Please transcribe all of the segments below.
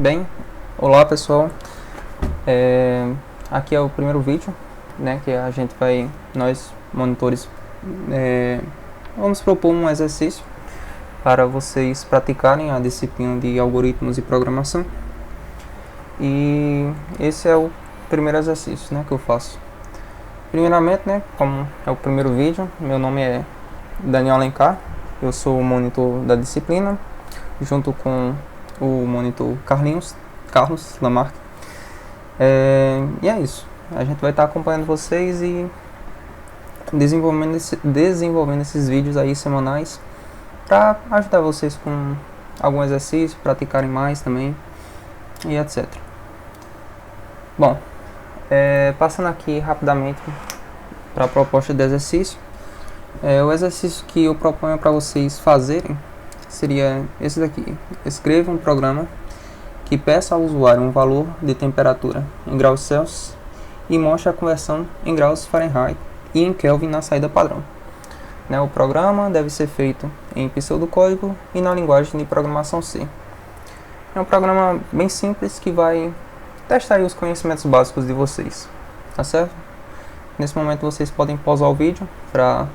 Bem, olá pessoal, aqui é o primeiro vídeo, né, que a gente vai, nós monitores, vamos propor um exercício para vocês praticarem a disciplina de algoritmos e programação. E esse é o primeiro exercício, né, que eu faço. Primeiramente, né, como é o primeiro vídeo, meu nome é Daniel Alencar, eu sou o monitor da disciplina, junto com o monitor Carlos Lamarck. E é isso, a gente vai estar acompanhando vocês e desenvolvendo esses vídeos aí semanais para ajudar vocês com algum exercício, praticarem mais também e etc. Bom, passando aqui rapidamente para a proposta de exercício, o exercício que eu proponho para vocês fazerem seria esse daqui: escreva um programa que peça ao usuário um valor de temperatura em graus Celsius e mostre a conversão em graus Fahrenheit e em Kelvin na saída padrão. O programa deve ser feito em pseudocódigo e na linguagem de programação C. É um programa bem simples que vai testar aí os conhecimentos básicos de vocês, tá certo? Nesse momento vocês podem pausar o vídeo para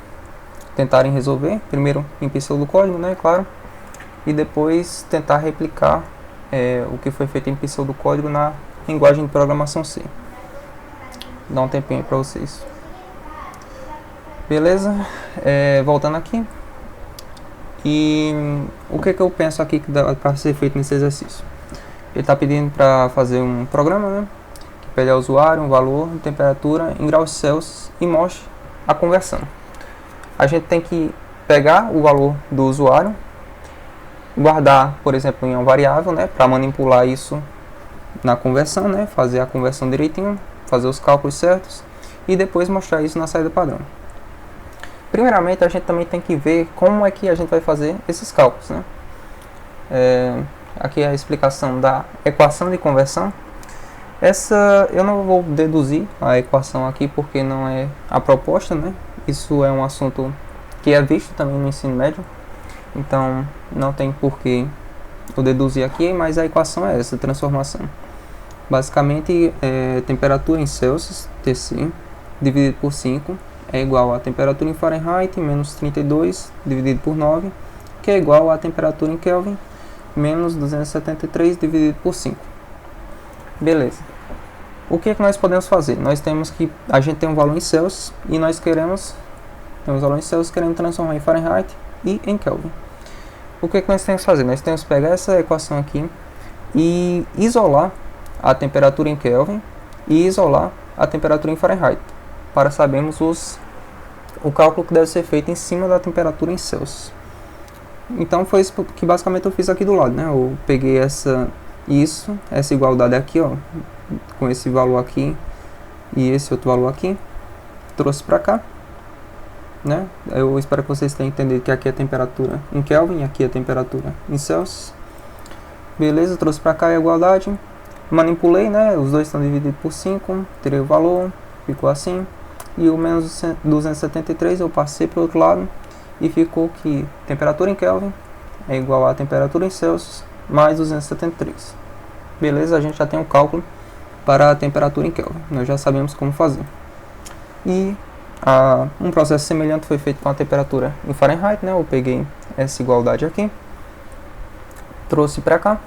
tentarem resolver, primeiro em pseudocódigo, né, claro, e depois tentar replicar o que foi feito em pseudocódigo na linguagem de programação C. Dá um tempinho para vocês. Beleza? Voltando aqui. E o que eu penso aqui que dá para ser feito nesse exercício? Ele está pedindo para fazer um programa, né, que pede ao usuário um valor de temperatura em graus Celsius e mostre a conversão. A gente tem que pegar o valor do usuário, guardar, por exemplo, em uma variável, né, para manipular isso na conversão, né, fazer a conversão direitinho, fazer os cálculos certos e depois mostrar isso na saída padrão. Primeiramente, a gente também tem que ver como é que a gente vai fazer esses cálculos, né? Aqui é a explicação da equação de conversão. Essa eu não vou deduzir a equação aqui porque não é a proposta, né? Isso é um assunto que é visto também no ensino médio, então não tem porquê eu deduzir aqui, mas a equação é essa, transformação. Basicamente, temperatura em Celsius, Tc, dividido por 5, é igual a temperatura em Fahrenheit, menos 32, dividido por 9, que é igual a temperatura em Kelvin, menos 273, dividido por 5. Beleza. O que nós podemos fazer? Nós temos que, a gente tem um valor em Celsius e nós temos um valor em Celsius, queremos transformar em Fahrenheit e em Kelvin. O que nós temos que fazer? Nós temos que pegar essa equação aqui e isolar a temperatura em Kelvin e isolar a temperatura em Fahrenheit, para sabermos o cálculo que deve ser feito em cima da temperatura em Celsius. Então foi isso que basicamente eu fiz aqui do lado, né? Eu peguei essa igualdade aqui, ó, com esse valor aqui e esse outro valor aqui, trouxe para cá, né? Eu espero que vocês tenham entendido que aqui é a temperatura em Kelvin, aqui é a temperatura em Celsius. Beleza, trouxe para cá a igualdade, manipulei, né? Os dois estão divididos por 5, tirei o valor, ficou assim. E o menos 273 eu passei para o outro lado e ficou que temperatura em Kelvin é igual a temperatura em Celsius mais 273. Beleza, a gente já tem um cálculo para a temperatura em Kelvin, nós já sabemos como fazer. E um processo semelhante foi feito com a temperatura em Fahrenheit, né? Eu peguei essa igualdade aqui, trouxe para cá,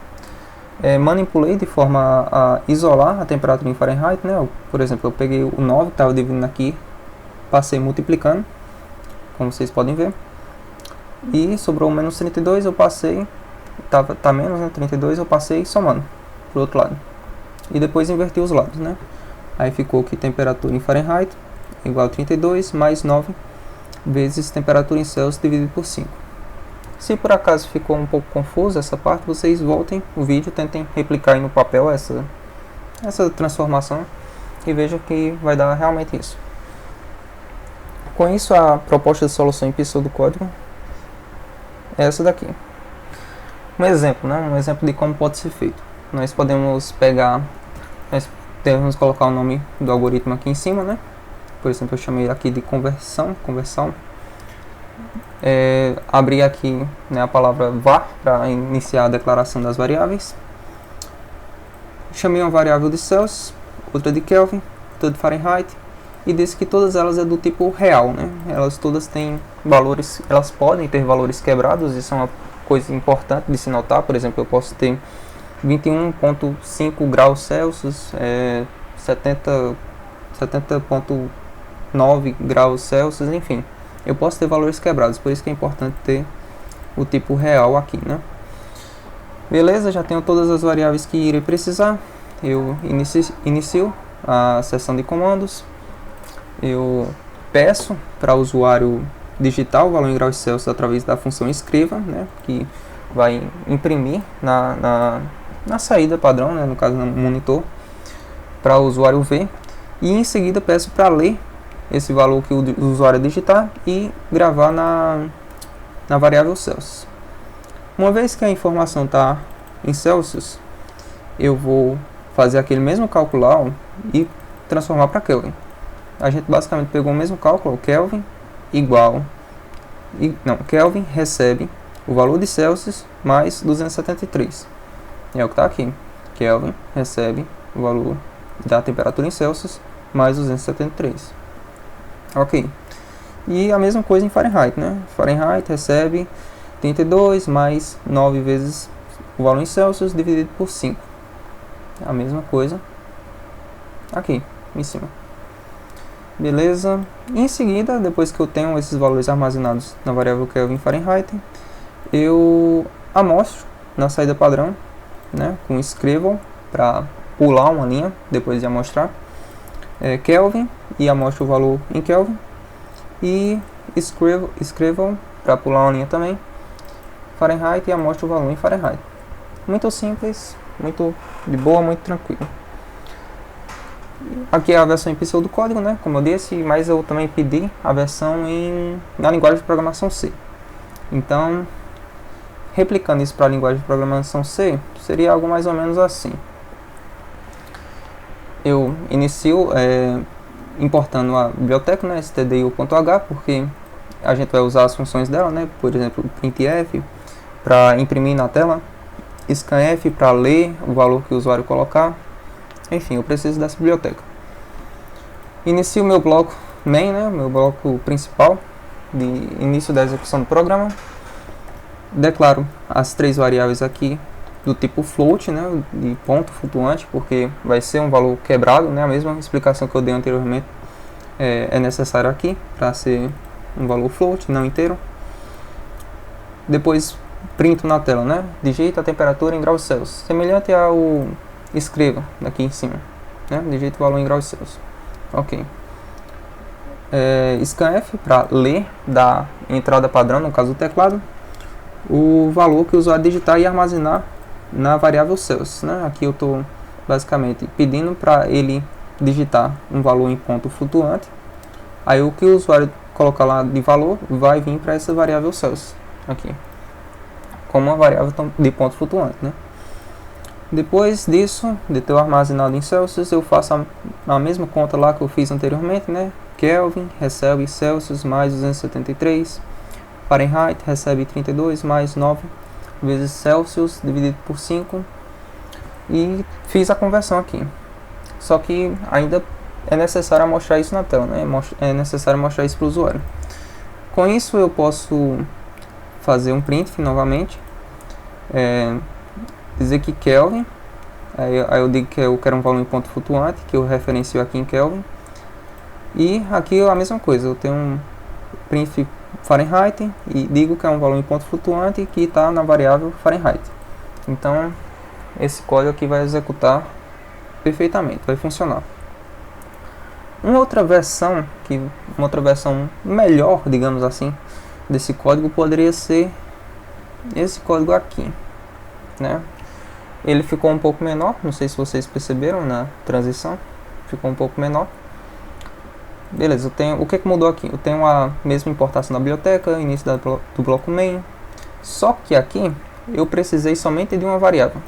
manipulei de forma a isolar a temperatura em Fahrenheit, né? Por exemplo, eu peguei o 9 que estava dividindo aqui, passei multiplicando, como vocês podem ver, e sobrou o menos 32, eu passei, tá menos, né, 32, eu passei somando pro outro lado, e depois inverti os lados, né? Aí ficou que temperatura em Fahrenheit é igual a 32 mais 9 vezes temperatura em Celsius dividido por 5. Se por acaso ficou um pouco confuso essa parte, vocês voltem o vídeo, tentem replicar aí no papel essa transformação e vejam que vai dar realmente isso. Com isso, a proposta de solução em pseudocódigo é essa daqui. Um exemplo, né? Um exemplo de como pode ser feito. Nós podemos colocar o nome do algoritmo aqui em cima, né? Por exemplo, eu chamei aqui de conversão. Abrir aqui, né, a palavra var para iniciar a declaração das variáveis chamei uma variável de Celsius, outra de Kelvin, outra de Fahrenheit, e disse que todas elas é do tipo real, né? Elas todas têm valores, elas podem ter valores quebrados, isso é uma coisa importante de se notar. Por exemplo, eu posso ter 21,5 graus Celsius, 70,9 graus Celsius, enfim. Eu posso ter valores quebrados, por isso que é importante ter o tipo real aqui, né? Beleza, já tenho todas as variáveis que irei precisar. Eu inicio a seção de comandos. Eu peço para o usuário digitar o valor em graus Celsius através da função escreva, né, que vai imprimir na saída padrão, né, no caso no monitor, para o usuário ver. E em seguida peço para ler esse valor que o usuário digitar e gravar na variável Celsius. Uma vez que a informação está em Celsius, eu vou fazer aquele mesmo cálculo lá e transformar para Kelvin. A gente basicamente pegou o mesmo cálculo, Kelvin igual, Kelvin recebe o valor de Celsius mais 273. É o que está aqui. Kelvin recebe o valor da temperatura em Celsius mais 273. Ok. E a mesma coisa em Fahrenheit, né? Fahrenheit recebe 32 mais 9 vezes o valor em Celsius dividido por 5. A mesma coisa aqui em cima. Beleza. Em seguida, depois que eu tenho esses valores armazenados na variável Kelvin Fahrenheit, eu amostro na saída padrão, né, com escrevam para pular uma linha depois de amostrar Kelvin e amostro o valor em Kelvin, e escrevam para pular uma linha também Fahrenheit e amostro o valor em Fahrenheit. Muito simples, muito de boa, muito tranquilo. Aqui é a versão em pseudocódigo, né, como eu disse, mas eu também pedi a versão na linguagem de programação C. Então, replicando isso para a linguagem de programação C, seria algo mais ou menos assim. Eu inicio importando a biblioteca, né, stdio.h, porque a gente vai usar as funções dela, né, por exemplo, printf para imprimir na tela, scanf para ler o valor que o usuário colocar. Enfim, eu preciso dessa biblioteca. Inicio meu bloco main, né, meu bloco principal de início da execução do programa. Declaro as três variáveis aqui do tipo float, né, de ponto flutuante, porque vai ser um valor quebrado, né, a mesma explicação que eu dei anteriormente é necessário aqui para ser um valor float, não inteiro. Depois printo na tela, né, digita a temperatura em graus Celsius, semelhante ao escreva daqui em cima, né, digita o valor em graus Celsius. Ok. Scanf para ler da entrada padrão, no caso do teclado, o valor que o usuário digitar e armazenar na variável Celsius, né? Aqui eu estou basicamente pedindo para ele digitar um valor em ponto flutuante. Aí o que o usuário colocar lá de valor vai vir para essa variável Celsius aqui, como uma variável de ponto flutuante, né? Depois disso, de ter armazenado em Celsius, eu faço a mesma conta lá que eu fiz anteriormente, né? Kelvin recebe Celsius mais 273, Fahrenheit recebe 32 mais 9 vezes Celsius dividido por 5, e fiz a conversão aqui. Só que ainda é necessário mostrar isso na tela, né? É necessário mostrar isso para o usuário. Com isso eu posso fazer um printf novamente, dizer que Kelvin, aí eu digo que eu quero um valor em ponto flutuante, que eu referencio aqui em Kelvin, e aqui é a mesma coisa, eu tenho um printf Fahrenheit e digo que é um valor em ponto flutuante que está na variável Fahrenheit. Então esse código aqui vai executar perfeitamente, vai funcionar. Uma outra versão melhor, digamos assim, desse código poderia ser esse código aqui, né? Ele ficou um pouco menor, não sei se vocês perceberam na transição, ficou um pouco menor. Beleza, eu tenho, o que mudou aqui? Eu tenho a mesma importação da biblioteca, início do bloco main, só que aqui eu precisei somente de uma variável.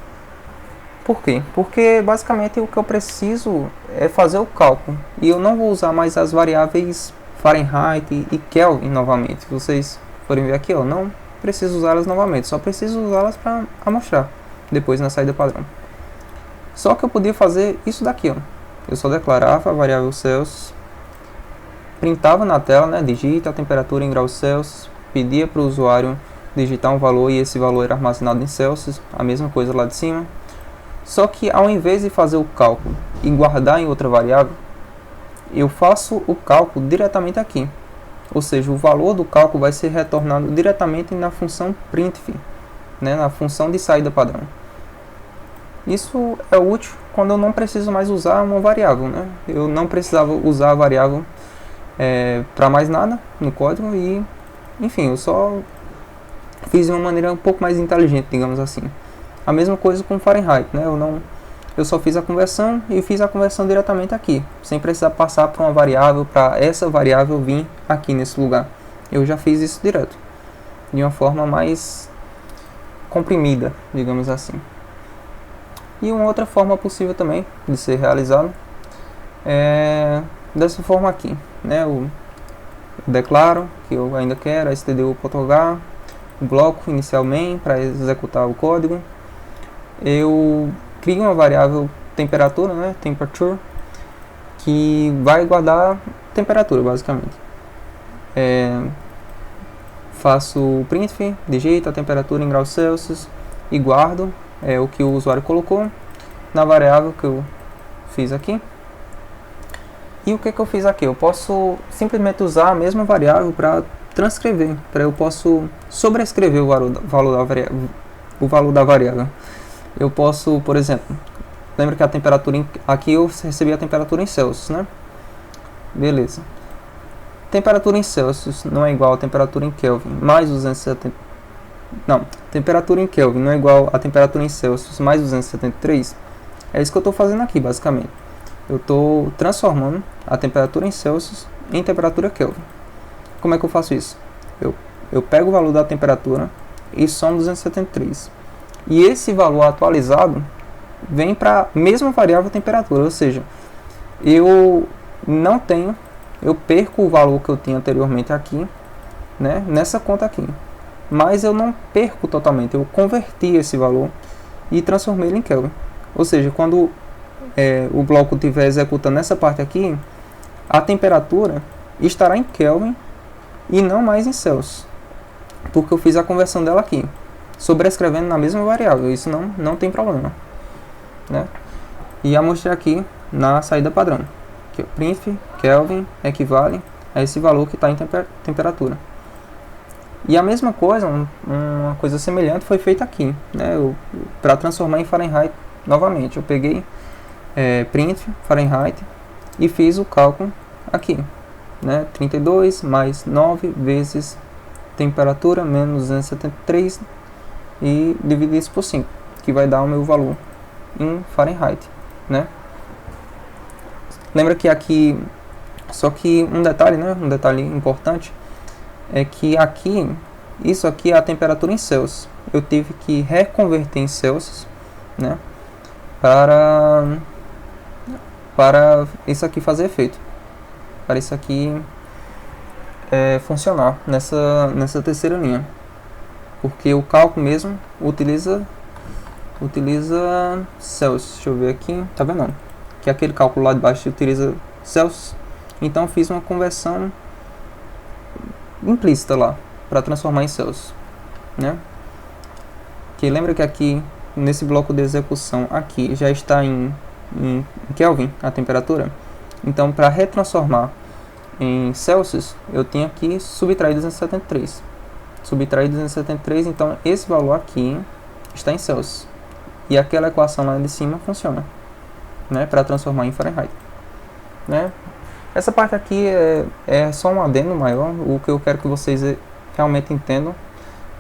Por quê? Porque basicamente o que eu preciso é fazer o cálculo, e eu não vou usar mais as variáveis Fahrenheit e Kelvin novamente. Se vocês forem ver aqui, eu não preciso usá-las novamente, só preciso usá-las para amostrar depois na saída padrão. Só que eu podia fazer isso daqui, ó. Eu só declarava a variável Celsius, printava na tela, né, digita a temperatura em graus Celsius, pedia para o usuário digitar um valor e esse valor era armazenado em Celsius, a mesma coisa lá de cima. Só que ao invés de fazer o cálculo e guardar em outra variável, eu faço o cálculo diretamente aqui. Ou seja, o valor do cálculo vai ser retornado diretamente na função printf, né, na função de saída padrão. Isso é útil quando eu não preciso mais usar uma variável, né? Eu não precisava usar a variável para mais nada no código e, enfim, eu só fiz de uma maneira um pouco mais inteligente, digamos assim. A mesma coisa com Fahrenheit, né? Eu só fiz a conversão e fiz a conversão diretamente aqui, sem precisar passar para uma variável, para essa variável vir aqui nesse lugar. Eu já fiz isso direto, de uma forma mais comprimida, digamos assim. E uma outra forma possível também de ser realizado é dessa forma aqui, né? Eu declaro que eu ainda quero stdio.h, o bloco inicial main para executar o código. Eu crio uma variável temperatura, né? Temperature, que vai guardar temperatura basicamente. Faço o printf, digito a temperatura em graus Celsius e guardo o que o usuário colocou na variável que eu fiz aqui. E o que eu fiz aqui? Eu posso simplesmente usar a mesma variável para transcrever, eu posso sobrescrever o valor da variável. Eu posso, por exemplo, lembra que a temperatura aqui eu recebi a temperatura em Celsius, né? Beleza. Temperatura em Celsius não é igual a temperatura em Kelvin mais 270. Não, temperatura em Kelvin não é igual a temperatura em Celsius mais 273. É isso que eu estou fazendo aqui, basicamente. Eu estou transformando a temperatura em Celsius em temperatura Kelvin. Como é que eu faço isso? Eu pego o valor da temperatura e somo 273. E esse valor atualizado vem para a mesma variável temperatura, ou seja, eu perco o valor que eu tinha anteriormente aqui, né, nessa conta aqui. Mas eu não perco totalmente, eu converti esse valor e transformei ele em Kelvin. Ou seja, quando o bloco estiver executando essa parte aqui, a temperatura estará em Kelvin e não mais em Celsius, porque eu fiz a conversão dela aqui, sobrescrevendo na mesma variável. Isso não tem problema, né? E amostrei aqui na saída padrão, que o printf Kelvin equivale a esse valor que está em temperatura. E a mesma coisa, uma coisa semelhante foi feita aqui, né? Para transformar em Fahrenheit novamente, eu peguei printf Fahrenheit e fiz o cálculo aqui, né? 32 mais 9 vezes temperatura menos 273 e dividir isso por 5, que vai dar o meu valor em Fahrenheit, né? Lembra que aqui, só que um detalhe, né? Um detalhe importante é que aqui, isso aqui é a temperatura em Celsius. Eu tive que reconverter em Celsius, né? Para isso aqui fazer efeito, para isso aqui funcionar nessa terceira linha, porque o cálculo mesmo utiliza Celsius. Deixa eu ver aqui, tá vendo? Que aquele cálculo lá de baixo utiliza Celsius, então fiz uma conversão implícita lá para transformar em Celsius, né? Que lembra que aqui nesse bloco de execução aqui já está em Kelvin a temperatura. Então, para retransformar em Celsius, eu tenho que subtrair 273. Subtrair 273, então esse valor aqui está em Celsius. E aquela equação lá de cima funciona, né, para transformar em Fahrenheit, né? Essa parte aqui é só um adendo maior. O que eu quero que vocês realmente entendam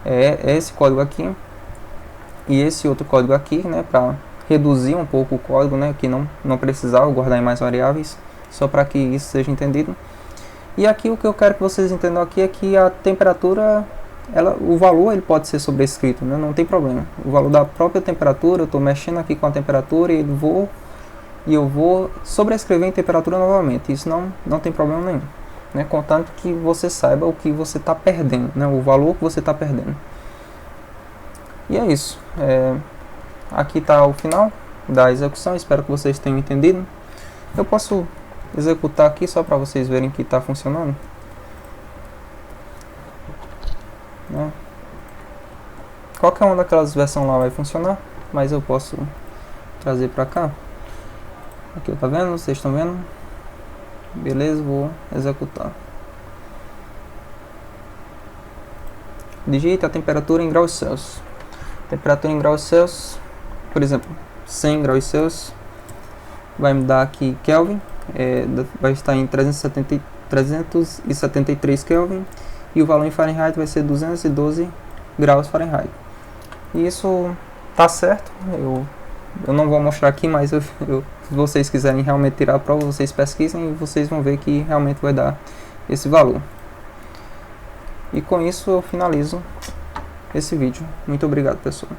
é esse código aqui e esse outro código aqui, né, para reduzir um pouco o código, né, que não precisava guardar em mais variáveis, só para que isso seja entendido. E aqui o que eu quero que vocês entendam aqui é que a temperatura, o valor ele pode ser sobrescrito, né, não tem problema. O valor da própria temperatura, eu estou mexendo aqui com a temperatura e eu vou sobrescrever em temperatura novamente. Isso não tem problema nenhum, né, contanto que você saiba o que você está perdendo, né, o valor que você está perdendo. E é isso. Aqui está o final da execução. Espero que vocês tenham entendido. Eu posso executar aqui só para vocês verem que está funcionando, né? Qualquer uma daquelas versões lá vai funcionar, mas eu posso trazer para cá. Aqui, tá vendo? Vocês estão vendo? Beleza, vou executar. Digita a temperatura em graus Celsius. Temperatura em graus Celsius, por exemplo, 100 graus Celsius, vai me dar aqui Kelvin, vai estar em 373 Kelvin, e o valor em Fahrenheit vai ser 212 graus Fahrenheit. E isso tá certo, eu não vou mostrar aqui, mas se vocês quiserem realmente tirar a prova, vocês pesquisem e vocês vão ver que realmente vai dar esse valor. E com isso eu finalizo esse vídeo. Muito obrigado, pessoal.